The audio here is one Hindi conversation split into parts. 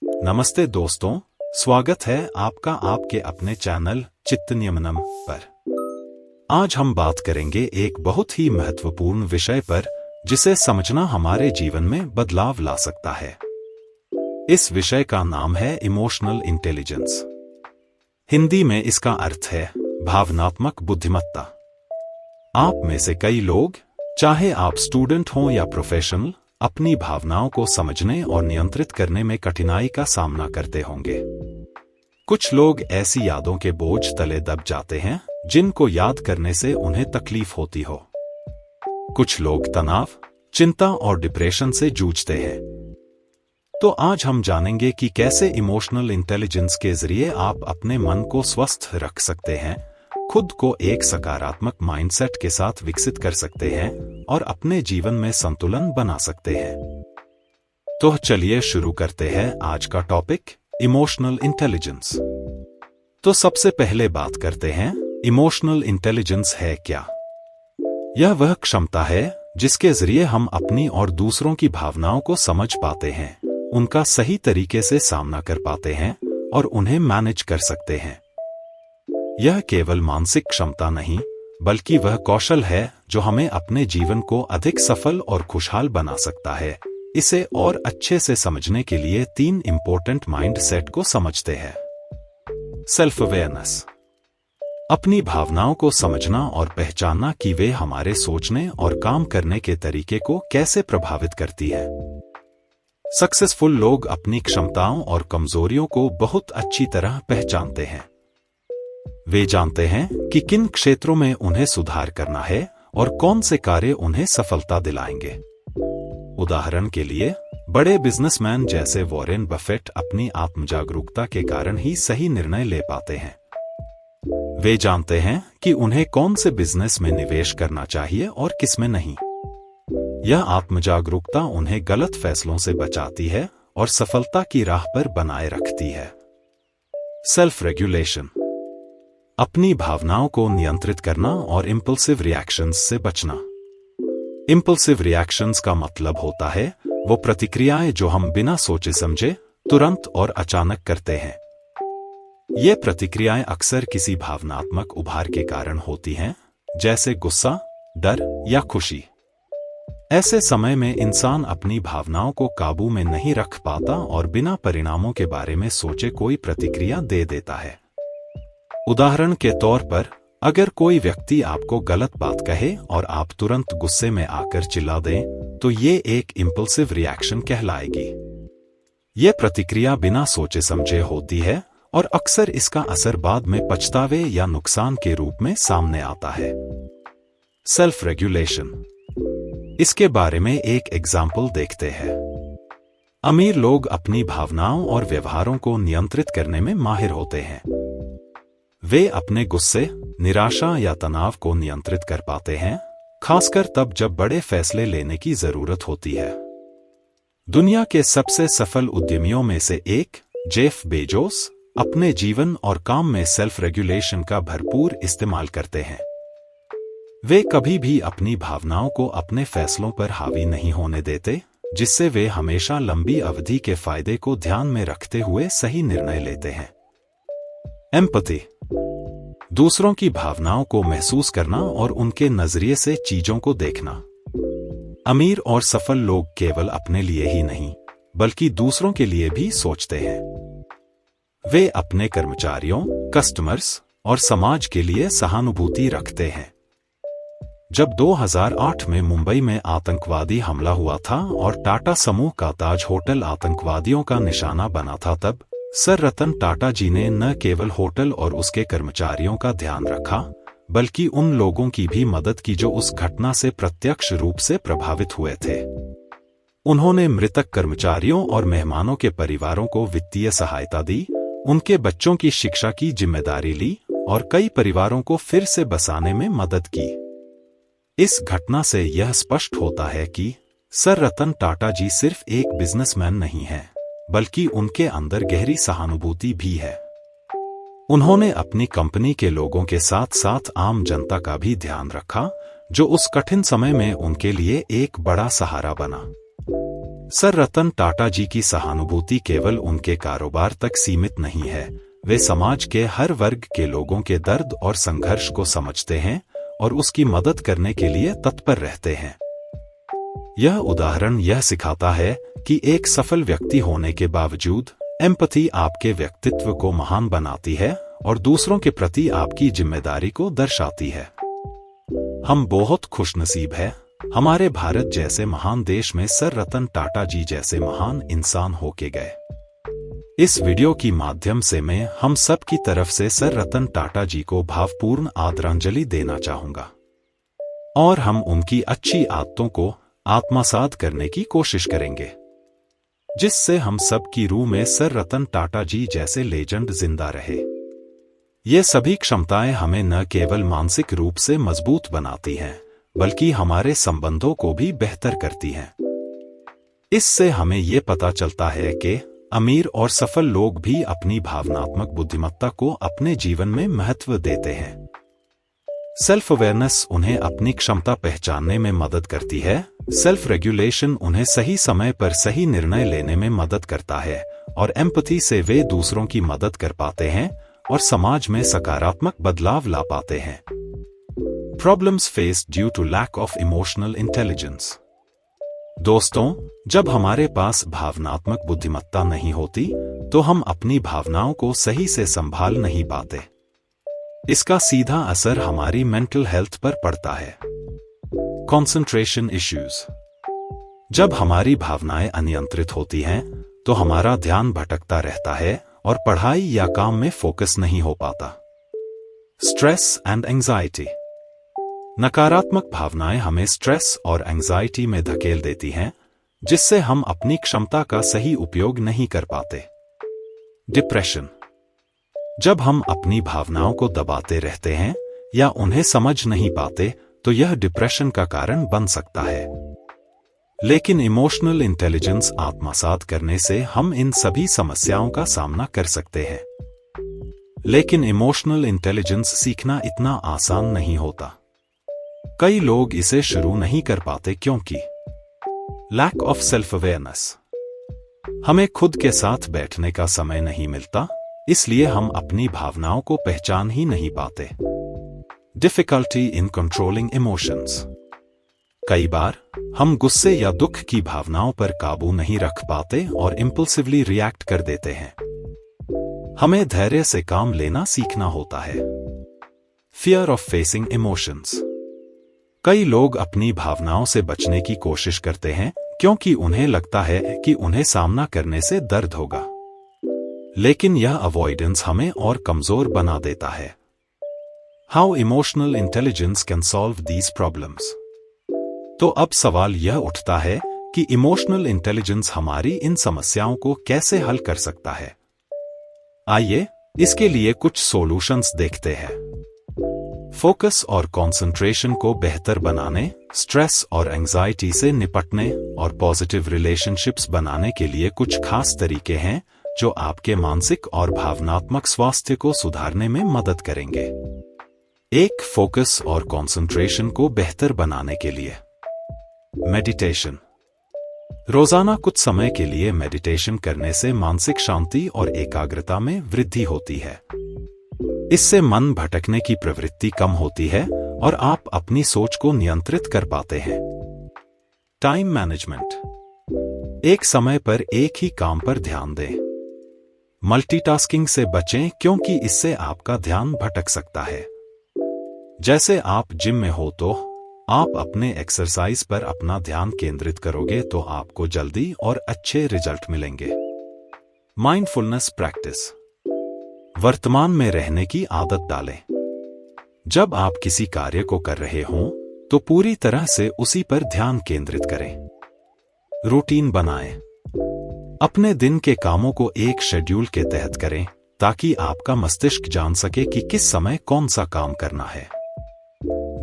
नमस्ते दोस्तों, स्वागत है आपका आपके अपने चैनल चित्तनियमनम पर। आज हम बात करेंगे एक बहुत ही महत्वपूर्ण विषय पर जिसे समझना हमारे जीवन में बदलाव ला सकता है। इस विषय का नाम है इमोशनल इंटेलिजेंस। हिंदी में इसका अर्थ है भावनात्मक बुद्धिमत्ता। आप में से कई लोग, चाहे आप स्टूडेंट हों या प्रोफेशनल, अपनी भावनाओं को समझने और नियंत्रित करने में कठिनाई का सामना करते होंगे। कुछ लोग ऐसी यादों के बोझ तले दब जाते हैं जिनको याद करने से उन्हें तकलीफ होती हो। कुछ लोग तनाव, चिंता और डिप्रेशन से जूझते हैं। तो आज हम जानेंगे कि कैसे इमोशनल इंटेलिजेंस के जरिए आप अपने मन को स्वस्थ रख सकते हैं, खुद को एक सकारात्मक माइंडसेट के साथ विकसित कर सकते हैं और अपने जीवन में संतुलन बना सकते हैं। तो चलिए शुरू करते हैं आज का टॉपिक, इमोशनल इंटेलिजेंस। तो सबसे पहले बात करते हैं, इमोशनल इंटेलिजेंस है क्या? यह वह क्षमता है जिसके जरिए हम अपनी और दूसरों की भावनाओं को समझ पाते हैं, उनका सही तरीके से सामना कर पाते हैं और उन्हें मैनेज कर सकते हैं। यह केवल मानसिक क्षमता नहीं, बल्कि वह कौशल है जो हमें अपने जीवन को अधिक सफल और खुशहाल बना सकता है। इसे और अच्छे से समझने के लिए 3 इंपॉर्टेंट माइंड सेट को समझते हैं। सेल्फ अवेयरनेस, अपनी भावनाओं को समझना और पहचानना कि वे हमारे सोचने और काम करने के तरीके को कैसे प्रभावित करती है। सक्सेसफुल लोग अपनी क्षमताओं और कमजोरियों को बहुत अच्छी तरह पहचानते हैं। वे जानते हैं कि किन क्षेत्रों में उन्हें सुधार करना है और कौन से कार्य उन्हें सफलता दिलाएंगे। उदाहरण के लिए, बड़े बिजनेसमैन जैसे वॉरेन बफेट अपनी आत्मजागरूकता के कारण ही सही निर्णय ले पाते हैं। वे जानते हैं कि उन्हें कौन से बिजनेस में निवेश करना चाहिए और किस में नहीं। यह आत्मजागरूकता उन्हें गलत फैसलों से बचाती है और सफलता की राह पर बनाए रखती है। सेल्फ रेगुलेशन, अपनी भावनाओं को नियंत्रित करना और इम्पल्सिव रिएक्शंस से बचना। इम्पल्सिव रिएक्शंस का मतलब होता है वो प्रतिक्रियाएं जो हम बिना सोचे समझे तुरंत और अचानक करते हैं। ये प्रतिक्रियाएं अक्सर किसी भावनात्मक उभार के कारण होती हैं, जैसे गुस्सा, डर या खुशी। ऐसे समय में इंसान अपनी भावनाओं को काबू में नहीं रख पाता और बिना परिणामों के बारे में सोचे कोई प्रतिक्रिया दे देता है। उदाहरण के तौर पर, अगर कोई व्यक्ति आपको गलत बात कहे और आप तुरंत गुस्से में आकर चिल्ला दें, तो ये एक इम्पल्सिव रिएक्शन कहलाएगी। ये प्रतिक्रिया बिना सोचे समझे होती है और अक्सर इसका असर बाद में पछतावे या नुकसान के रूप में सामने आता है। सेल्फ रेगुलेशन, इसके बारे में एक एग्जाम्पल देखते हैं। अमीर लोग अपनी भावनाओं और व्यवहारों को नियंत्रित करने में माहिर होते हैं। वे अपने गुस्से, निराशा या तनाव को नियंत्रित कर पाते हैं, खासकर तब जब बड़े फैसले लेने की जरूरत होती है। दुनिया के सबसे सफल उद्यमियों में से एक, जेफ बेजोस, अपने जीवन और काम में सेल्फ रेगुलेशन का भरपूर इस्तेमाल करते हैं। वे कभी भी अपनी भावनाओं को अपने फैसलों पर हावी नहीं होने देते, जिससे वे हमेशा लंबी अवधि के फायदे को ध्यान में रखते हुए सही निर्णय लेते हैं। एम्पैथी, दूसरों की भावनाओं को महसूस करना और उनके नजरिए से चीजों को देखना। अमीर और सफल लोग केवल अपने लिए ही नहीं, बल्कि दूसरों के लिए भी सोचते हैं। वे अपने कर्मचारियों, कस्टमर्स और समाज के लिए सहानुभूति रखते हैं। जब 2008 में मुंबई में आतंकवादी हमला हुआ था और टाटा समूह का ताज होटल आतंकवादियों का निशाना बना था, तब सर रतन टाटा जी ने न केवल होटल और उसके कर्मचारियों का ध्यान रखा, बल्कि उन लोगों की भी मदद की जो उस घटना से प्रत्यक्ष रूप से प्रभावित हुए थे। उन्होंने मृतक कर्मचारियों और मेहमानों के परिवारों को वित्तीय सहायता दी, उनके बच्चों की शिक्षा की जिम्मेदारी ली और कई परिवारों को फिर से बसाने में मदद की। इस घटना से यह स्पष्ट होता है कि सर रतन टाटा जी सिर्फ एक बिजनेसमैन नहीं हैं, बल्कि उनके अंदर गहरी सहानुभूति भी है। उन्होंने अपनी कंपनी के लोगों के साथ साथ आम जनता का भी ध्यान रखा, जो उस कठिन समय में उनके लिए एक बड़ा सहारा बना। सर रतन टाटा जी की सहानुभूति केवल उनके कारोबार तक सीमित नहीं है, वे समाज के हर वर्ग के लोगों के दर्द और संघर्ष को समझते हैं और उसकी मदद करने के लिए तत्पर रहते हैं। यह उदाहरण यह सिखाता है कि एक सफल व्यक्ति होने के बावजूद एम्पैथी आपके व्यक्तित्व को महान बनाती है और दूसरों के प्रति आपकी जिम्मेदारी को दर्शाती है। हम बहुत खुशनसीब हैं, हमारे भारत जैसे महान देश में सर रतन टाटा जी जैसे महान इंसान होके गए। इस वीडियो की माध्यम से मैं हम सब की तरफ से सर रतन टाटा जी को भावपूर्ण आदरांजलि देना चाहूंगा और हम उनकी अच्छी आदतों को आत्मसात करने की कोशिश करेंगे, जिससे हम सब की रूह में सर रतन टाटा जी जैसे लेजेंड जिंदा रहे। ये सभी क्षमताएं हमें न केवल मानसिक रूप से मजबूत बनाती हैं, बल्कि हमारे संबंधों को भी बेहतर करती हैं। इससे हमें ये पता चलता है कि अमीर और सफल लोग भी अपनी भावनात्मक बुद्धिमत्ता को अपने जीवन में महत्व देते हैं। सेल्फ अवेयरनेस उन्हें अपनी क्षमता पहचानने में मदद करती है, सेल्फ रेगुलेशन उन्हें सही समय पर सही निर्णय लेने में मदद करता है और एम्पैथी से वे दूसरों की मदद कर पाते हैं और समाज में सकारात्मक बदलाव ला पाते हैं। Problems faced due to lack of emotional intelligence. दोस्तों, जब हमारे पास भावनात्मक बुद्धिमत्ता नहीं होती तो हम अपनी भावनाओं को सही से संभाल नहीं पाते। इसका सीधा असर हमारी मेंटल हेल्थ पर पड़ता है। Concentration issues. जब हमारी भावनाएं अनियंत्रित होती हैं तो हमारा ध्यान भटकता रहता है और पढ़ाई या काम में फोकस नहीं हो पाता। Stress and anxiety. नकारात्मक भावनाएं हमें स्ट्रेस और एंजाइटी में धकेल देती हैं, जिससे हम अपनी क्षमता का सही उपयोग नहीं कर पाते। डिप्रेशन। जब हम अपनी भावनाओं को दबाते रहते हैं या उन्हें समझ नहीं पाते तो यह डिप्रेशन का कारण बन सकता है। लेकिन इमोशनल इंटेलिजेंस आत्मसात करने से हम इन सभी समस्याओं का सामना कर सकते हैं। लेकिन इमोशनल इंटेलिजेंस सीखना इतना आसान नहीं होता। कई लोग इसे शुरू नहीं कर पाते क्योंकि लैक ऑफ सेल्फ अवेयरनेस। हमें खुद के साथ बैठने का समय नहीं मिलता, इसलिए हम अपनी भावनाओं को पहचान ही नहीं पाते। Difficulty in controlling emotions. कई बार हम गुस्से या दुख की भावनाओं पर काबू नहीं रख पाते और इंपल्सिवली रिएक्ट कर देते हैं। हमें धैर्य से काम लेना सीखना होता है। Fear of facing emotions. कई लोग अपनी भावनाओं से बचने की कोशिश करते हैं क्योंकि उन्हें लगता है कि उन्हें सामना करने से दर्द होगा। लेकिन यह अवॉइडेंस हमें और कमजोर बना देता है। How emotional intelligence can solve these problems. तो अब सवाल यह उठता है कि इमोशनल इंटेलिजेंस हमारी इन समस्याओं को कैसे हल कर सकता है। आइए इसके लिए कुछ सॉल्यूशंस देखते हैं। फोकस और कंसंट्रेशन को बेहतर बनाने, स्ट्रेस और एंजाइटी से निपटने और पॉजिटिव रिलेशनशिप्स बनाने के लिए कुछ खास तरीके हैं जो आपके मानसिक और भावनात्मक स्वास्थ्य को सुधारने में मदद करेंगे। एक, फोकस और कंसंट्रेशन को बेहतर बनाने के लिए मेडिटेशन। रोजाना कुछ समय के लिए मेडिटेशन करने से मानसिक शांति और एकाग्रता में वृद्धि होती है। इससे मन भटकने की प्रवृत्ति कम होती है और आप अपनी सोच को नियंत्रित कर पाते हैं। Time management. एक समय पर एक ही काम पर ध्यान दें। मल्टीटास्किंग से बचें क्योंकि इससे आपका ध्यान भटक सकता है। जैसे आप जिम में हो तो आप अपने एक्सरसाइज पर अपना ध्यान केंद्रित करोगे तो आपको जल्दी और अच्छे रिजल्ट मिलेंगे। Mindfulness practice. वर्तमान में रहने की आदत डालें। जब आप किसी कार्य को कर रहे हों तो पूरी तरह से उसी पर ध्यान केंद्रित करें। रूटीन बनाएं। अपने दिन के कामों को एक शेड्यूल के तहत करें ताकि आपका मस्तिष्क जान सके कि किस समय कौन सा काम करना है।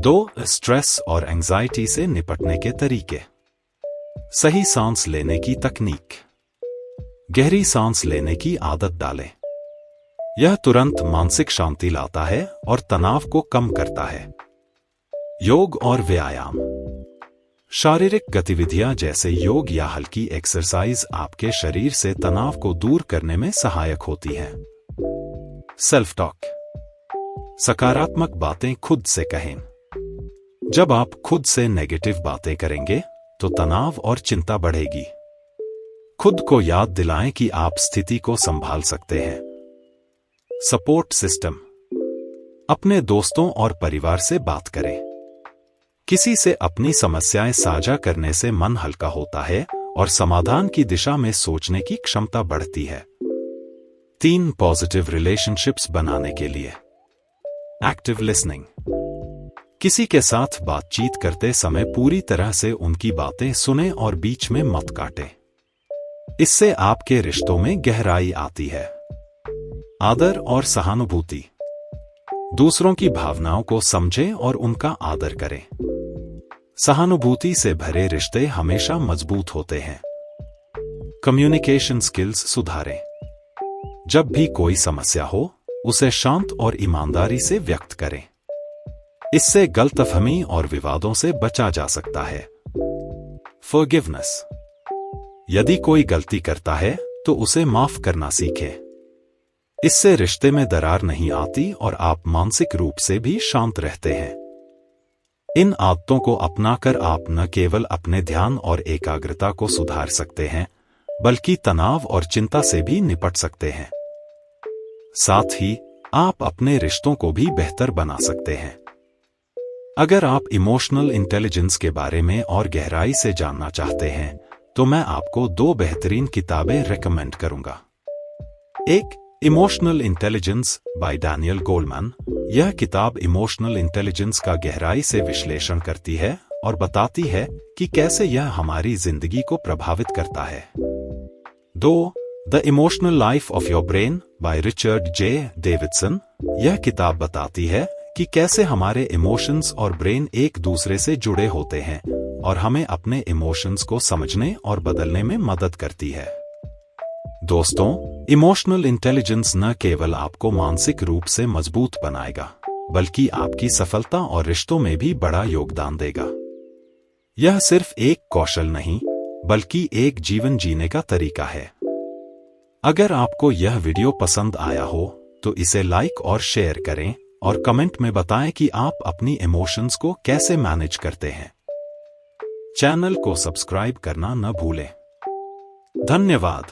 2, स्ट्रेस और एंजाइटी से निपटने के तरीके। सही सांस लेने की तकनीक। गहरी सांस लेने की आदत डालें। यह तुरंत मानसिक शांति लाता है और तनाव को कम करता है। योग और व्यायाम। शारीरिक गतिविधियां जैसे योग या हल्की एक्सरसाइज आपके शरीर से तनाव को दूर करने में सहायक होती हैं। Self talk. सकारात्मक बातें खुद से कहें। जब आप खुद से नेगेटिव बातें करेंगे तो तनाव और चिंता बढ़ेगी। खुद को याद दिलाएं कि आप स्थिति को संभाल सकते हैं। Support system. अपने दोस्तों और परिवार से बात करें। किसी से अपनी समस्याएं साझा करने से मन हल्का होता है और समाधान की दिशा में सोचने की क्षमता बढ़ती है। 3 पॉजिटिव रिलेशनशिप्स बनाने के लिए। Active listening. किसी के साथ बातचीत करते समय पूरी तरह से उनकी बातें सुनें और बीच में मत काटें। इससे आपके रिश्तों में गहराई आती है। आदर और सहानुभूति। दूसरों की भावनाओं को समझें और उनका आदर करें। सहानुभूति से भरे रिश्ते हमेशा मजबूत होते हैं। कम्युनिकेशन स्किल्स सुधारें। जब भी कोई समस्या हो, उसे शांत और ईमानदारी से व्यक्त करें। इससे गलतफहमी और विवादों से बचा जा सकता है। फॉरगिवनेस। यदि कोई गलती करता है तो उसे माफ करना सीखें। इससे रिश्ते में दरार नहीं आती और आप मानसिक रूप से भी शांत रहते हैं। इन आदतों को अपनाकर आप न केवल अपने ध्यान और एकाग्रता को सुधार सकते हैं, बल्कि तनाव और चिंता से भी निपट सकते हैं। साथ ही आप अपने रिश्तों को भी बेहतर बना सकते हैं। अगर आप इमोशनल इंटेलिजेंस के बारे में और गहराई से जानना चाहते हैं, तो मैं आपको 2 बेहतरीन किताबें रेकमेंड करूंगा। एक, emotional intelligence bye Daniel Goleman. यह किताब इमोशनल इंटेलिजेंस का गहराई से विश्लेषण करती है और बताती है कि कैसे यह हमारी जिंदगी को प्रभावित करता है। 2, the emotional life of your brain by Richard J Davidson. यह किताब बताती है कि कैसे हमारे इमोशंस और ब्रेन एक दूसरे से जुड़े होते हैं और हमें अपने इमोशंस को समझने और बदलने में मदद करती है। दोस्तों, इमोशनल इंटेलिजेंस न केवल आपको मानसिक रूप से मजबूत बनाएगा, बल्कि आपकी सफलता और रिश्तों में भी बड़ा योगदान देगा। यह सिर्फ एक कौशल नहीं, बल्कि एक जीवन जीने का तरीका है। अगर आपको यह वीडियो पसंद आया हो, तो इसे लाइक और शेयर करें और कमेंट में बताएं कि आप अपनी इमोशंस को कैसे मैनेज करते हैं। चैनल को सब्सक्राइब करना न भूलें। धन्यवाद।